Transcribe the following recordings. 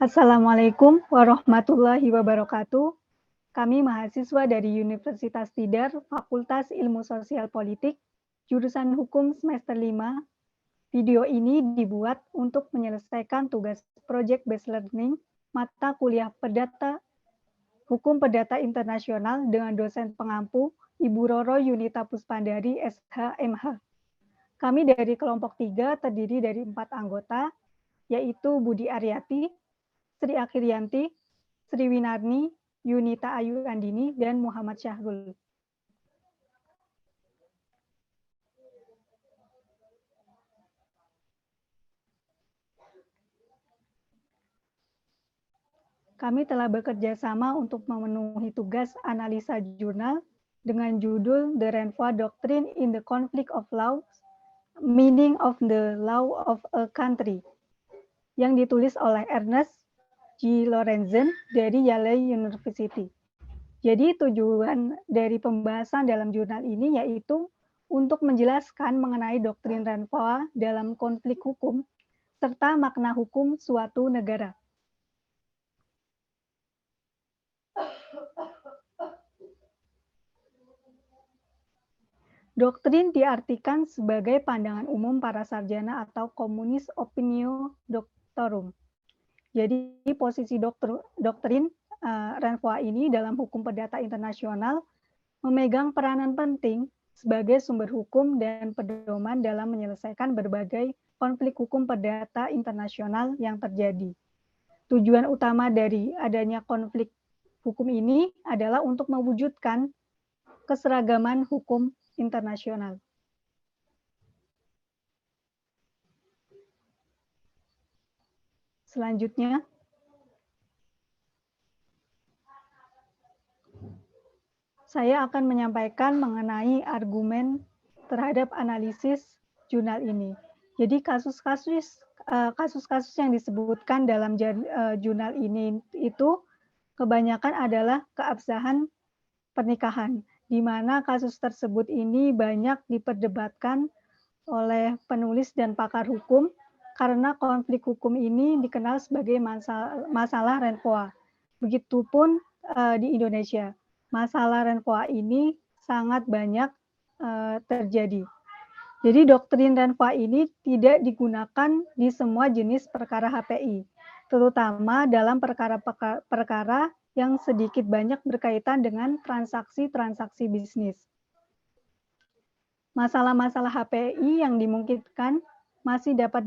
Assalamualaikum warahmatullahi wabarakatuh. Kami mahasiswa dari Universitas Tidar, Fakultas Ilmu Sosial Politik, jurusan Hukum semester 5. Video ini dibuat untuk menyelesaikan tugas Project Based Learning mata kuliah Hukum Perdata Internasional dengan dosen pengampu Ibu Roro Yunita Puspandari, SH.MH. Kami dari kelompok 3 terdiri dari 4 anggota, yaitu Budi Aryati, Sri Akhirianti, Sri Winarni, Yunita Ayu Andini, dan Muhammad Syahrul. Kami telah bekerja sama untuk memenuhi tugas analisa jurnal dengan judul The Renvoie Doctrine in the Conflict of Laws, Meaning of the Law of a Country, yang ditulis oleh Ernest G. Lorenzen dari Yale University. Jadi tujuan dari pembahasan dalam jurnal ini yaitu untuk menjelaskan mengenai doktrin Renvoie dalam konflik hukum serta makna hukum suatu negara. Doktrin diartikan sebagai pandangan umum para sarjana atau communis opinio doctorum. Jadi posisi doktrin Renvoie ini dalam hukum perdata internasional memegang peranan penting sebagai sumber hukum dan pedoman dalam menyelesaikan berbagai konflik hukum perdata internasional yang terjadi. Tujuan utama dari adanya konflik hukum ini adalah untuk mewujudkan keseragaman hukum internasional. Selanjutnya, saya akan menyampaikan mengenai argumen terhadap analisis jurnal ini. Jadi kasus-kasus yang disebutkan dalam jurnal ini itu kebanyakan adalah keabsahan pernikahan, di mana kasus tersebut ini banyak diperdebatkan oleh penulis dan pakar hukum karena konflik hukum ini dikenal sebagai masalah Renvoie. Begitupun di Indonesia. Masalah Renvoie ini sangat banyak terjadi. Jadi doktrin Renvoie ini tidak digunakan di semua jenis perkara HPI, terutama dalam perkara-perkara yang sedikit banyak berkaitan dengan transaksi-transaksi bisnis. Masalah-masalah HPI yang dimungkinkan masih dapat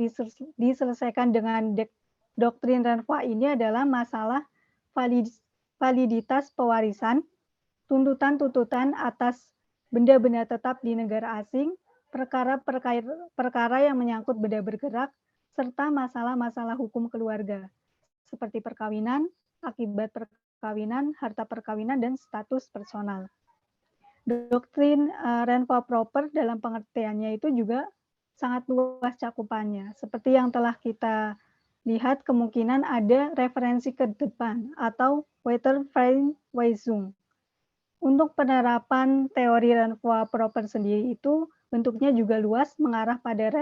diselesaikan dengan doktrin Renvoie ini adalah masalah validitas pewarisan, tuntutan-tuntutan atas benda-benda tetap di negara asing, perkara yang menyangkut benda bergerak, serta masalah-masalah hukum keluarga, seperti perkawinan, akibat perkawinan, harta perkawinan, dan status personal. Doktrin Renvoie proper dalam pengertiannya itu juga sangat luas cakupannya. Seperti yang telah kita lihat, kemungkinan ada referensi ke depan atau Weiterverweisung. Untuk penerapan teori Renvoie proper sendiri itu bentuknya juga luas, mengarah pada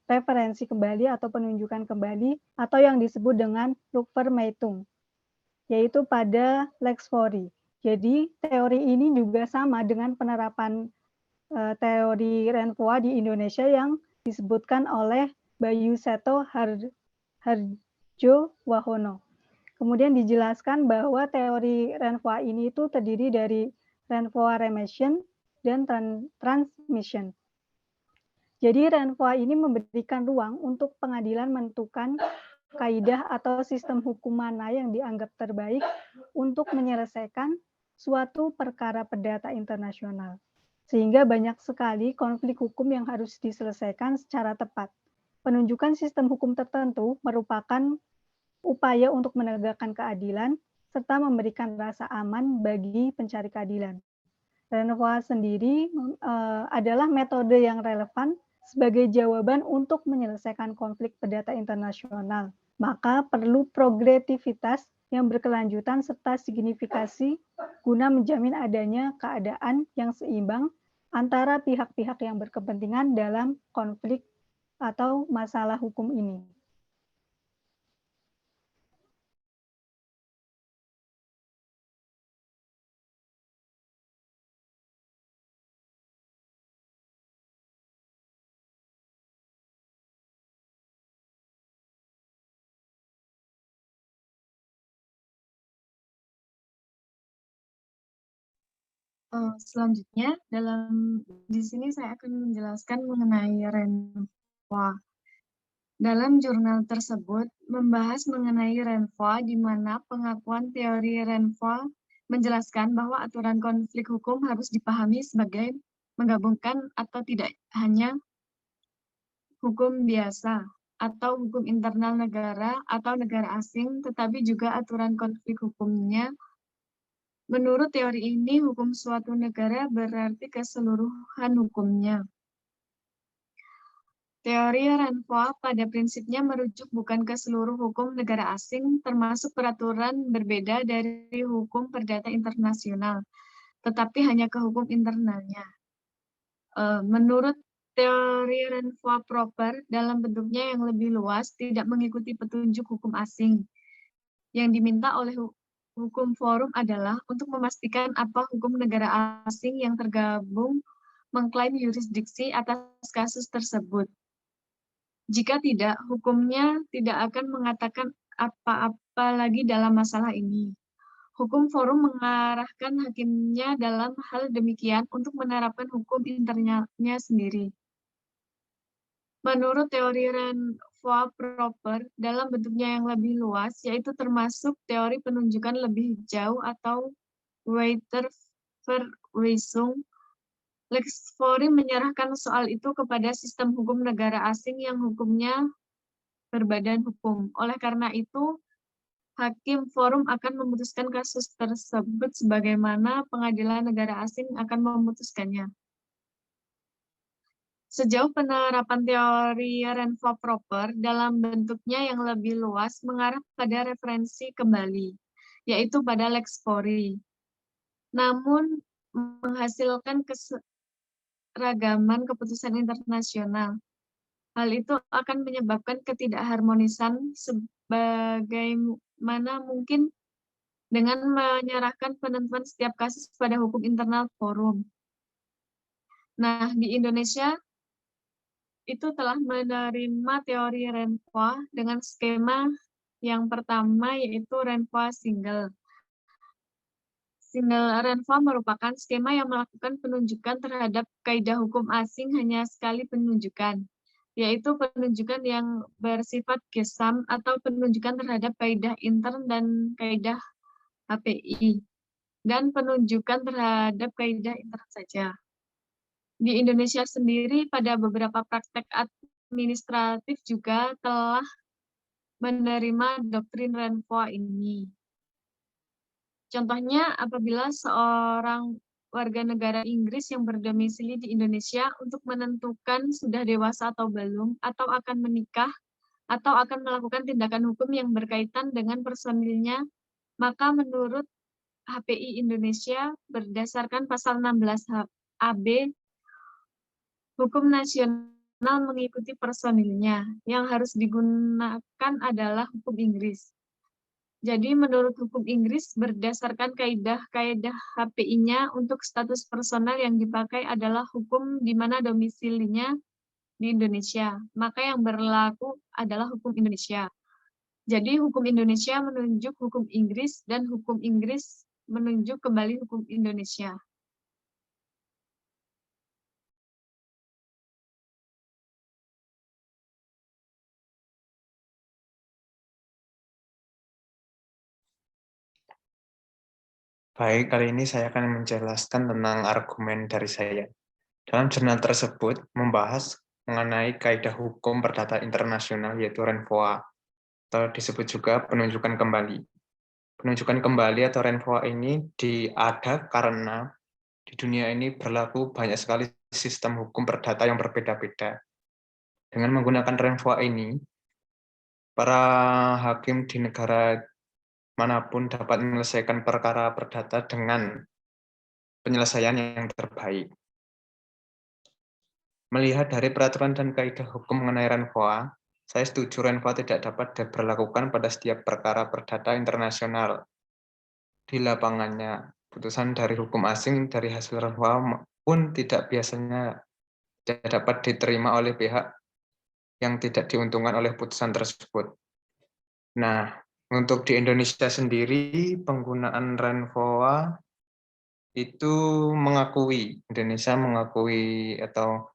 referensi kembali atau penunjukan kembali atau yang disebut dengan Rückvermeidung, yaitu pada Lex Fori. Jadi teori ini juga sama dengan penerapan teori Renvoie di Indonesia yang disebutkan oleh Bayu Seto Harjo Wahono. Kemudian dijelaskan bahwa teori Renvoie ini itu terdiri dari Renvoie remission dan transmission. Jadi Renvoie ini memberikan ruang untuk pengadilan menentukan kaidah atau sistem hukum mana yang dianggap terbaik untuk menyelesaikan suatu perkara perdata internasional. Sehingga banyak sekali konflik hukum yang harus diselesaikan secara tepat. Penunjukan sistem hukum tertentu merupakan upaya untuk menegakkan keadilan serta memberikan rasa aman bagi pencari keadilan. Renvoie sendiri adalah metode yang relevan sebagai jawaban untuk menyelesaikan konflik perdata internasional. Maka perlu progresivitas yang berkelanjutan serta signifikasi guna menjamin adanya keadaan yang seimbang antara pihak-pihak yang berkepentingan dalam konflik atau masalah hukum ini. Selanjutnya, di sini saya akan menjelaskan mengenai Renvoa. Dalam jurnal tersebut membahas mengenai Renvoa, di mana pengakuan teori Renvoa menjelaskan bahwa aturan konflik hukum harus dipahami sebagai menggabungkan atau tidak hanya hukum biasa atau hukum internal negara atau negara asing, tetapi juga aturan konflik hukumnya. Menurut teori ini, hukum suatu negara berarti keseluruhan hukumnya. Teori Renvoa pada prinsipnya merujuk bukan ke seluruh hukum negara asing, termasuk peraturan berbeda dari hukum perdata internasional, tetapi hanya ke hukum internalnya. Menurut teori Renvoa proper, dalam bentuknya yang lebih luas, tidak mengikuti petunjuk hukum asing. Yang diminta oleh hukum forum adalah untuk memastikan apa hukum negara asing yang tergabung mengklaim yurisdiksi atas kasus tersebut. Jika tidak, hukumnya tidak akan mengatakan apa-apa lagi dalam masalah ini. Hukum forum mengarahkan hakimnya dalam hal demikian untuk menerapkan hukum internalnya sendiri. Menurut teori Renvoa proper, dalam bentuknya yang lebih luas, yaitu termasuk teori penunjukan lebih jauh atau Weiterverweisung, Lex Fori menyerahkan soal itu kepada sistem hukum negara asing yang hukumnya berbadan hukum. Oleh karena itu, hakim forum akan memutuskan kasus tersebut sebagaimana pengadilan negara asing akan memutuskannya. Sejauh penerapan teori Renvoa proper dalam bentuknya yang lebih luas mengarah pada referensi kembali, yaitu pada Lex Fori. Namun, menghasilkan keragaman keputusan internasional. Hal itu akan menyebabkan ketidakharmonisan sebagaimana mungkin dengan menyerahkan penentuan setiap kasus pada hukum internal forum. Nah, di Indonesia itu telah menerima teori Renvoa dengan skema yang pertama, yaitu Renvoa single. Single Renvoa merupakan skema yang melakukan penunjukan terhadap kaidah hukum asing hanya sekali penunjukan, yaitu penunjukan yang bersifat gesam atau penunjukan terhadap kaidah intern dan kaidah HPI, dan penunjukan terhadap kaidah intern saja. Di Indonesia sendiri, pada beberapa praktek administratif juga telah menerima doktrin Renvoa ini. Contohnya, apabila seorang warga negara Inggris yang berdomisili di Indonesia untuk menentukan sudah dewasa atau belum, atau akan menikah, atau akan melakukan tindakan hukum yang berkaitan dengan personilnya, maka menurut HPI Indonesia, berdasarkan pasal 16 AB, hukum nasional mengikuti personilnya. Yang harus digunakan adalah hukum Inggris. Jadi menurut hukum Inggris, berdasarkan kaidah-kaidah HPI-nya untuk status personal yang dipakai adalah hukum di mana domisilinya di Indonesia. Maka yang berlaku adalah hukum Indonesia. Jadi hukum Indonesia menunjuk hukum Inggris dan hukum Inggris menunjuk kembali hukum Indonesia. Baik, kali ini saya akan menjelaskan tentang argumen dari saya. Dalam jurnal tersebut membahas mengenai kaidah hukum perdata internasional yaitu Renvoa, atau disebut juga penunjukan kembali. Penunjukan kembali atau Renvoa ini ada karena di dunia ini berlaku banyak sekali sistem hukum perdata yang berbeda-beda. Dengan menggunakan Renvoa ini, para hakim di negara manapun dapat menyelesaikan perkara perdata dengan penyelesaian yang terbaik. Melihat dari peraturan dan kaidah hukum mengenai Renvoa, saya setuju Renvoa tidak dapat diberlakukan pada setiap perkara perdata internasional. Di lapangannya, putusan dari hukum asing dari hasil Renvoa pun tidak biasanya tidak dapat diterima oleh pihak yang tidak diuntungkan oleh putusan tersebut. Nah, untuk di Indonesia sendiri, penggunaan Renvoa itu Indonesia mengakui atau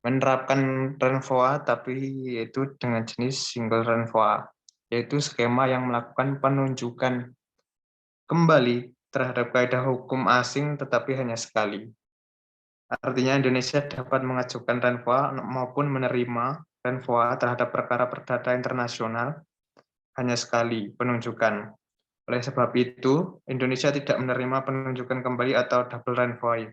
menerapkan renvoa, tapi yaitu dengan jenis single renvoa, yaitu skema yang melakukan penunjukan kembali terhadap kaidah hukum asing tetapi hanya sekali. Artinya Indonesia dapat mengajukan renvoa maupun menerima renvoa terhadap perkara perdata internasional hanya sekali penunjukan. Oleh sebab itu, Indonesia tidak menerima penunjukan kembali atau double renvoy.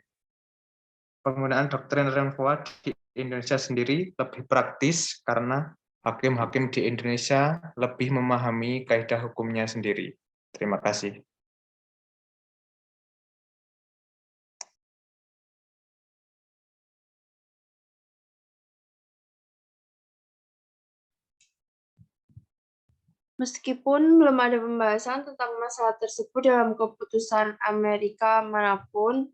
Penggunaan doktrin renvoa di Indonesia sendiri lebih praktis karena hakim-hakim di Indonesia lebih memahami kaidah hukumnya sendiri. Terima kasih. Meskipun belum ada pembahasan tentang masalah tersebut dalam keputusan Amerika manapun,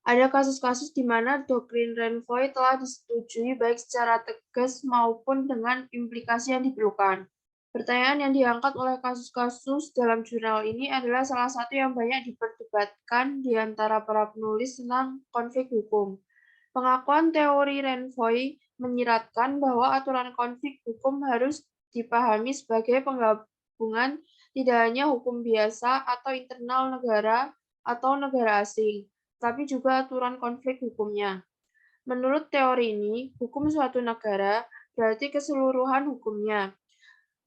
ada kasus-kasus di mana doktrin renvoy telah disetujui baik secara tegas maupun dengan implikasi yang diperlukan. Pertanyaan yang diangkat oleh kasus-kasus dalam jurnal ini adalah salah satu yang banyak diperdebatkan di antara para penulis tentang konflik hukum. Pengakuan teori renvoy menyiratkan bahwa aturan konflik hukum harus dipahami sebagai penggabungan tidak hanya hukum biasa atau internal negara atau negara asing, tapi juga aturan konflik hukumnya. Menurut teori ini, hukum suatu negara berarti keseluruhan hukumnya.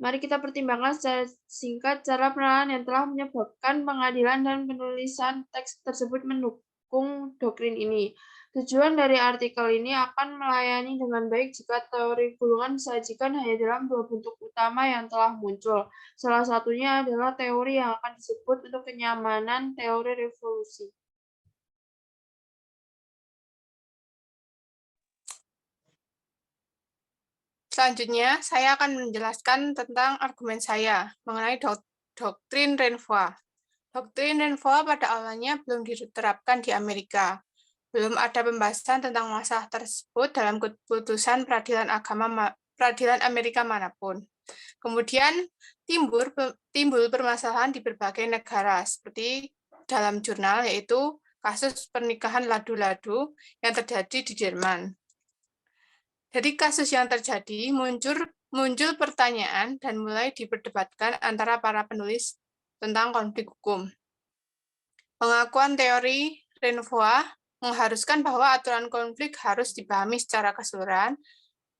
Mari kita pertimbangkan secara singkat cara penelitian yang telah menyebabkan pengadilan dan penulisan teks tersebut mendukung doktrin ini. Tujuan dari artikel ini akan melayani dengan baik jika teori gulungan disajikan hanya dalam dua bentuk utama yang telah muncul. Salah satunya adalah teori yang akan disebut untuk kenyamanan teori revolusi. Selanjutnya, saya akan menjelaskan tentang argumen saya mengenai doktrin renvoa. Doktrin renvoa pada awalnya belum diterapkan di Amerika. Belum ada pembahasan tentang masalah tersebut dalam keputusan peradilan Amerika manapun. Kemudian timbul permasalahan di berbagai negara, seperti dalam jurnal, yaitu kasus pernikahan ladu-ladu yang terjadi di Jerman. Dari kasus yang terjadi, muncul pertanyaan dan mulai diperdebatkan antara para penulis tentang konflik hukum. Pengakuan teori renvoa mengharuskan bahwa aturan konflik harus dipahami secara keseluruhan,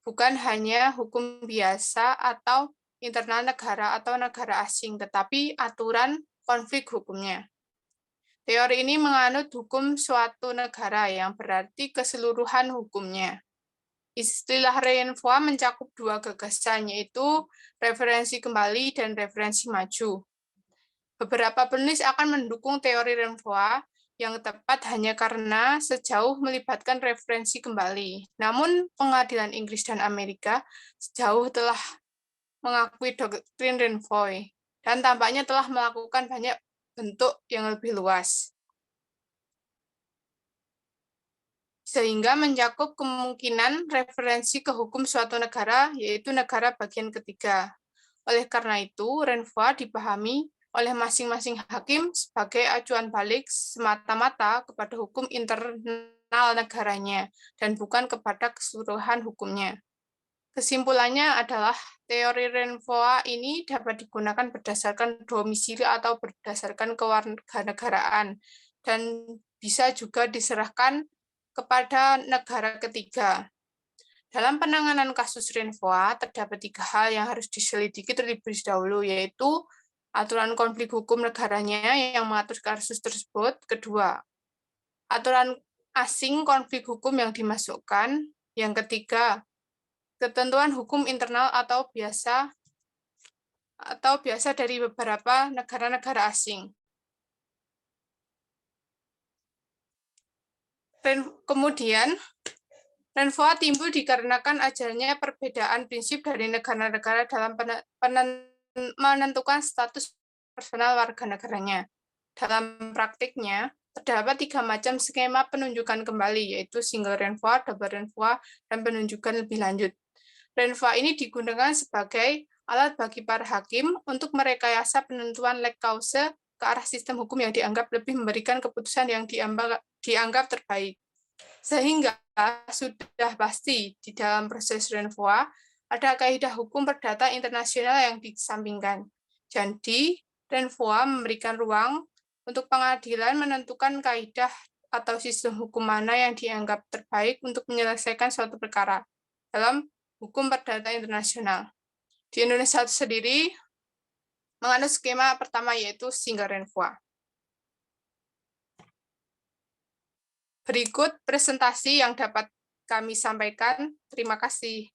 bukan hanya hukum biasa atau internal negara atau negara asing, tetapi aturan konflik hukumnya. Teori ini menganut hukum suatu negara yang berarti keseluruhan hukumnya. Istilah renvoa mencakup dua gagasan, yaitu referensi kembali dan referensi maju. Beberapa penulis akan mendukung teori renvoa yang tepat hanya karena sejauh melibatkan referensi kembali. Namun, pengadilan Inggris dan Amerika sejauh telah mengakui doktrin renvoy dan tampaknya telah melakukan banyak bentuk yang lebih luas, sehingga mencakup kemungkinan referensi ke hukum suatu negara, yaitu negara bagian ketiga. Oleh karena itu, renvoa dipahami oleh masing-masing hakim sebagai acuan balik semata-mata kepada hukum internal negaranya, dan bukan kepada keseluruhan hukumnya. Kesimpulannya adalah teori renvoa ini dapat digunakan berdasarkan domisili atau berdasarkan kewarganegaraan, dan bisa juga diserahkan kepada negara ketiga. Dalam penanganan kasus renvoa, terdapat 3 hal yang harus diselidiki terlebih dahulu, yaitu aturan konflik hukum negaranya yang mengatur kasus tersebut. Kedua, aturan asing konflik hukum yang dimasukkan. Yang ketiga, ketentuan hukum internal atau biasa dari beberapa negara-negara asing. Kemudian, renvoa timbul dikarenakan ajalnya perbedaan prinsip dari negara-negara dalam menentukan status personal warga negaranya. Dalam praktiknya, terdapat 3 macam skema penunjukan kembali, yaitu single renvoa, double renvoa, dan penunjukan lebih lanjut. Renvoa ini digunakan sebagai alat bagi para hakim untuk merekayasa penentuan leg cause ke arah sistem hukum yang dianggap lebih memberikan keputusan yang dianggap terbaik. Sehingga sudah pasti di dalam proses Renvoa ada kaidah hukum perdata internasional yang disampingkan. Jadi, Renvoa memberikan ruang untuk pengadilan menentukan kaidah atau sistem hukum mana yang dianggap terbaik untuk menyelesaikan suatu perkara dalam hukum perdata internasional. Di Indonesia sendiri, menganut skema pertama yaitu single Renvoa. Berikut presentasi yang dapat kami sampaikan. Terima kasih.